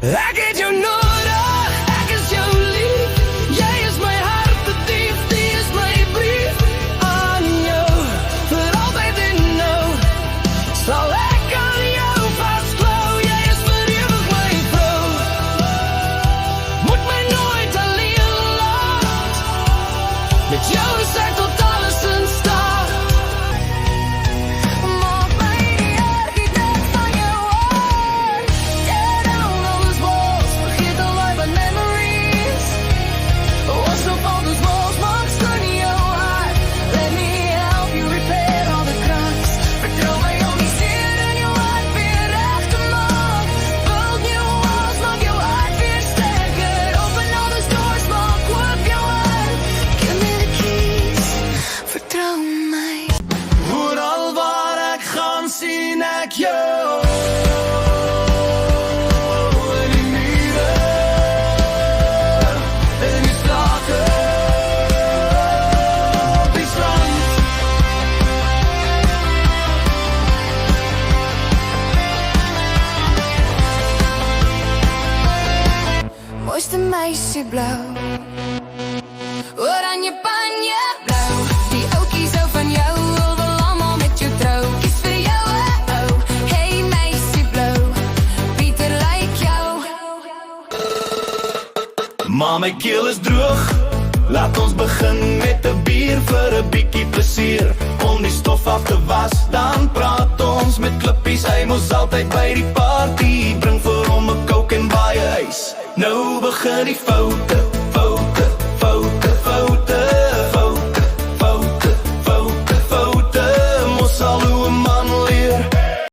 Ek het jou nodig, ek is jou lief. Jy is my hartedief, die is my brief aan jou. Vir altyd en nou sal ek aan jou vasklou. Jy is vir ewig my vrou. Moet my nooit alleen laat. Met jou is ek tot alles in staat. Maak my die architect van jou hart. Tear down all those walls, vergeet al my memories. Wash up all those walls, maak skoon jou hart. Let me help you repair all the cracks. Vertrouw my om die seer in jou hart weer recht te maak. Build new walls, maak jou hart weer sterker. Open all those doors, maak oop jou hart. Give me the keys, vertrouw my. Oral waar ek gaan sien ek jou. In die mure, in die strate, op die strand. Mooiste meisje blauw, oranje panje blauw. Die oukie zo van jou wil allemaal met jou trouw. Kies vir jou, oh, hey meisje blauw, Pieter lyk jou. Maar my keel is droog, laat ons begin met 'n bier vir 'n bietjie plesier. Om die stof af te was, dan praat ons met klippies. Hy mos altyd by die party, bring vir hom 'n coke en baie ys. Nou begin die fout,